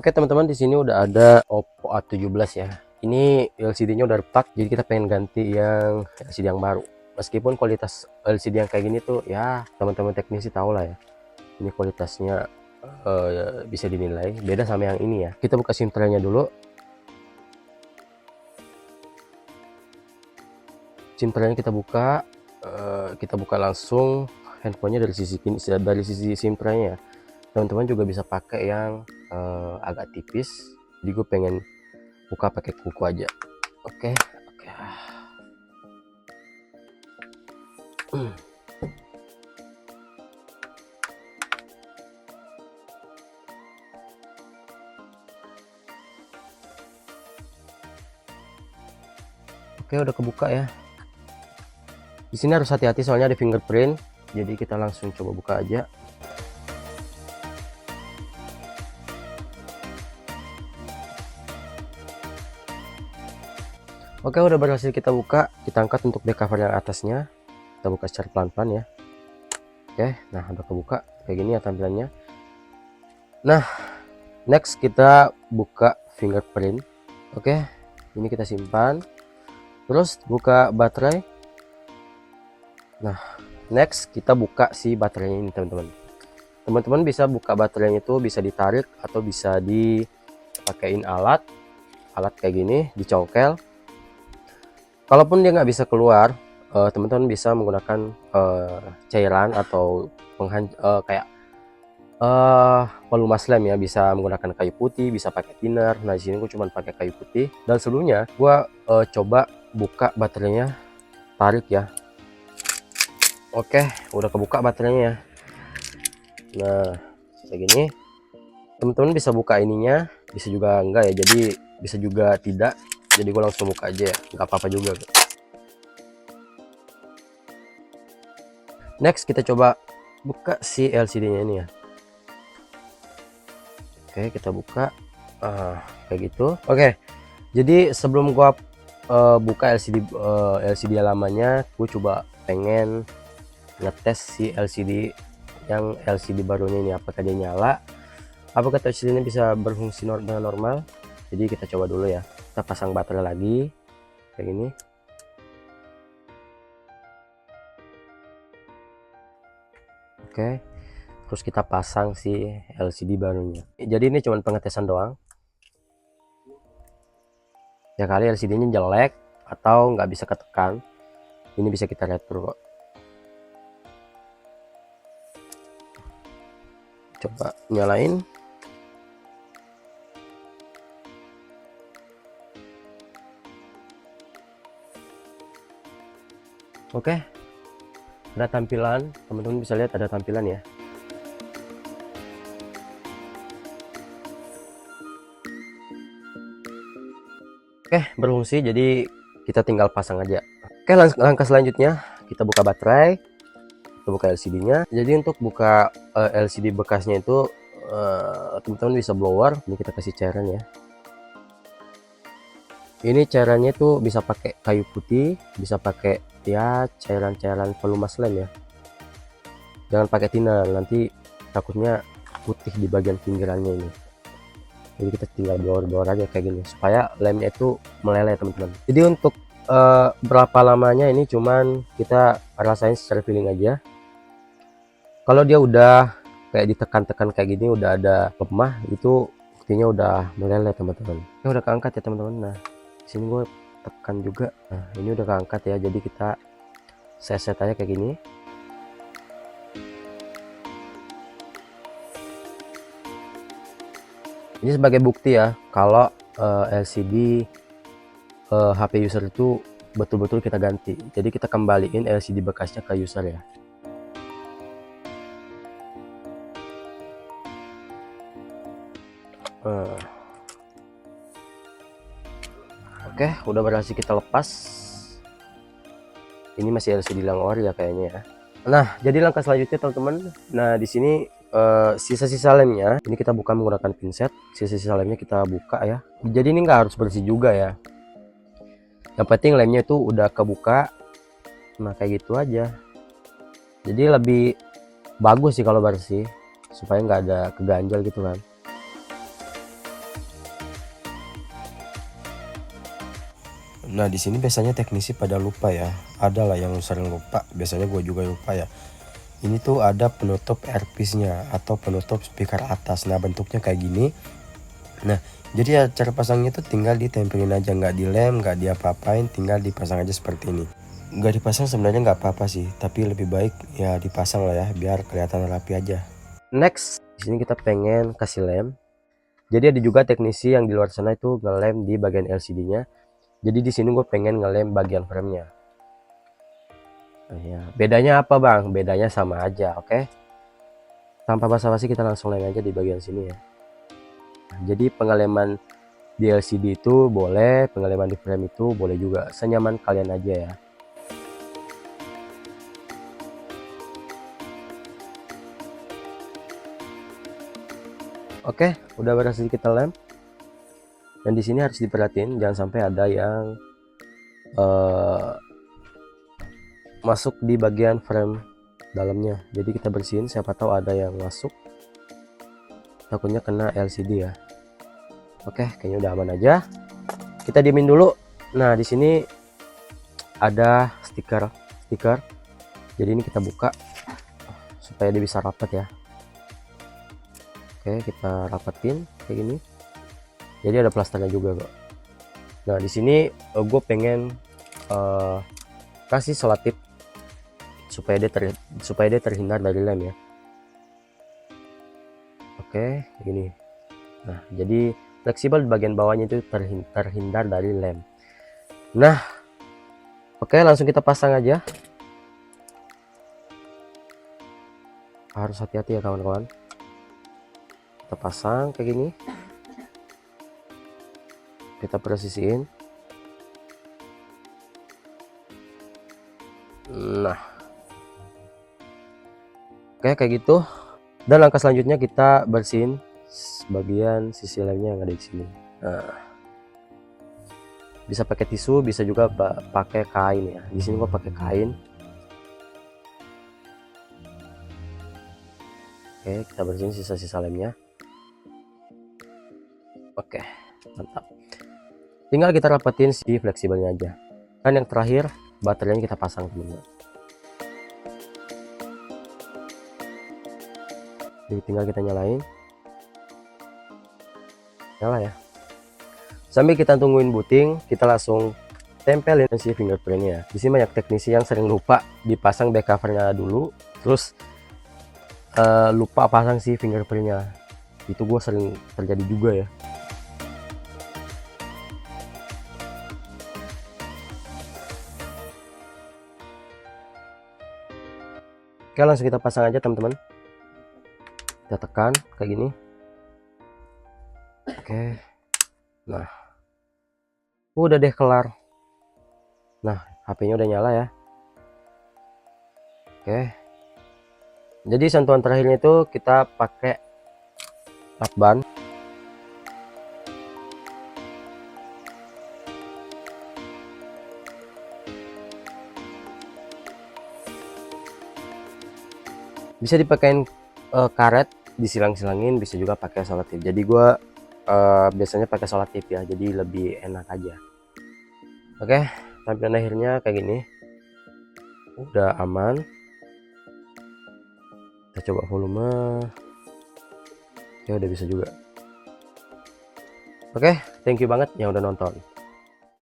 Oke teman-teman, di sini udah ada Oppo A17 ya. Ini LCD-nya udah retak, jadi kita pengen ganti yang LCD yang baru. Meskipun kualitas LCD yang kayak gini tuh ya teman-teman teknisi tahu lah ya. Ini kualitasnya bisa dinilai beda sama yang ini ya. Kita buka SIM tray-nya dulu. SIM tray-nya kita buka langsung handphonenya dari sisi SIM tray-nya. Teman-teman juga bisa pakai yang agak tipis, jadi gue pengen buka pakai kuku aja. Oke. Oke, udah kebuka ya. Di sini harus hati-hati soalnya ada fingerprint, jadi kita langsung coba buka aja. Oke, udah berhasil kita buka. Kita angkat untuk back cover yang atasnya. Kita buka secara pelan-pelan ya. Oke, nah udah kebuka kayak gini ya tampilannya. Nah, next kita buka fingerprint. Oke, ini kita simpan. Terus buka baterai. Nah, next kita buka si baterainya ini teman-teman. Teman-teman bisa buka baterainya itu bisa ditarik atau bisa dipakein alat kayak gini, dicongkel. Kalaupun dia nggak bisa keluar, teman-teman bisa menggunakan cairan atau kayak pelumas lem ya, bisa menggunakan kayu putih, bisa pakai thinner. Nah di sini gue cuma pakai kayu putih, dan sebelumnya gue coba buka baterainya, tarik ya. Oke, udah kebuka baterainya. Nah kayak gini, teman-teman bisa buka ininya, bisa juga enggak ya, jadi bisa juga tidak. Jadi gue langsung buka aja ya, nggak apa-apa juga. Next kita coba buka si LCD-nya ini ya. Oke, kita buka kayak gitu. Oke, jadi sebelum gua buka LCD lamanya, gue coba pengen ngetes si LCD barunya ini, apakah dia nyala, apakah touch ini bisa berfungsi dengan normal. Jadi kita coba dulu ya, kita pasang baterai lagi kayak gini. Oke, terus kita pasang si LCD barunya. Jadi ini cuma pengetesan doang ya, kali LCD-nya jelek atau nggak bisa ketekan, ini bisa kita retro kok. Coba nyalain. Oke, ada tampilan, teman-teman bisa lihat ada tampilan ya. Oke, berfungsi, jadi kita tinggal pasang aja. Oke, langkah selanjutnya kita buka baterai, kita buka LCD-nya. Jadi untuk buka LCD bekasnya itu teman-teman bisa blower. Ini kita kasih cairan ya. Ini cairannya tuh bisa pakai kayu putih, bisa pakai ya cairan-cairan pelumas lem ya. Jangan pakai thinner, nanti takutnya putih di bagian pinggirannya ini. Jadi kita tinggal blower aja kayak gini supaya lemnya itu meleleh teman-teman. Jadi untuk berapa lamanya ini cuman kita rasain secara feeling aja. Kalau dia udah kayak ditekan-tekan kayak gini, udah ada lemah, itu buktinya udah meleleh teman-teman. Ini udah keangkat ya teman-teman. Nah sini gue tekan juga, nah ini udah keangkat ya, jadi kita set aja kayak gini. Ini sebagai bukti ya kalau LCD HP user itu betul-betul kita ganti. Jadi kita kembaliin LCD bekasnya ke user ya. Oke, udah berhasil kita lepas. Ini masih LCD yang ori ya kayaknya ya. Nah, jadi langkah selanjutnya teman-teman. Nah, di sini sisa-sisa lemnya ini kita buka menggunakan pinset. Sisa-sisa lemnya kita buka ya. Jadi ini nggak harus bersih juga ya. Yang penting lemnya itu udah kebuka. Nah, kayak gitu aja. Jadi lebih bagus sih kalau bersih, supaya nggak ada keganjal gitu kan. Nah di sini biasanya teknisi pada lupa ya, ada lah yang sering lupa, biasanya gue juga lupa ya. Ini tuh ada penutup earpiece-nya atau penutup speaker atas. Nah bentuknya kayak gini. Nah jadi ya cara pasangnya tuh tinggal ditempelin aja, nggak dilem, nggak diapa-apain, tinggal dipasang aja seperti ini. Nggak dipasang sebenarnya nggak apa-apa sih, tapi lebih baik ya dipasang lah ya, biar kelihatan rapi aja. Next, di sini kita pengen kasih lem. Jadi ada juga teknisi yang di luar sana itu ngelem di bagian LCD-nya. Jadi di sini gue pengen ngelem bagian frame-nya. Nah, ya. Bedanya apa bang? Bedanya sama aja, oke? Tanpa basa-basi kita langsung lem aja di bagian sini ya. Nah, jadi pengeleman di LCD itu boleh, pengeleman di frame itu boleh juga, senyaman kalian aja ya. Oke, udah berhasil kita lem. Dan di sini harus diperhatiin jangan sampai ada yang masuk di bagian frame dalamnya. Jadi kita bersihin, siapa tahu ada yang masuk. Takutnya kena LCD ya. Oke, kayaknya udah aman aja. Kita diemin dulu. Nah, di sini ada stiker. Jadi ini kita buka supaya dia bisa rapat ya. Oke, kita rapetin kayak gini. Jadi ada plasternya juga kok. Nah di sini gue pengen kasih selotip supaya dia terhindar dari lem ya. Oke, gini. Nah jadi fleksibel di bagian bawahnya itu terhindar dari lem. Nah oke, langsung kita pasang aja. Harus hati-hati ya kawan-kawan. Kita pasang kayak gini. Kita presisiin. Nah oke kayak gitu. Dan langkah selanjutnya kita bersihin bagian sisi lemnya yang ada di sini. Nah, bisa pakai tisu, bisa juga pakai kain ya. Di sini gua pakai kain. Oke, kita bersihin sisa-sisa lemnya. Oke, mantap. Tinggal kita rapetin si fleksibelnya aja. Dan yang terakhir, baterainya kita pasang teman-teman. Jadi tinggal kita nyalain. Nyala ya. Sambil kita tungguin booting, kita langsung tempelin si fingerprintnya. Di sini banyak teknisi yang sering lupa dipasang back covernya dulu, terus lupa pasang si fingerprintnya. Itu gue sering terjadi juga ya. Oke, langsung kita pasang aja teman-teman. Kita tekan kayak gini. Oke. Nah. Udah deh kelar. Nah, HP-nya udah nyala ya. Oke. Jadi sentuhan terakhirnya itu kita pakai lakban. Bisa dipakein karet, disilang-silangin, bisa juga pakai selotip. Jadi gua biasanya pakai selotip ya, jadi lebih enak aja. Oke, tampilan akhirnya kayak gini. Udah aman. Kita coba volume. Ya udah bisa juga. Oke, thank you banget yang udah nonton.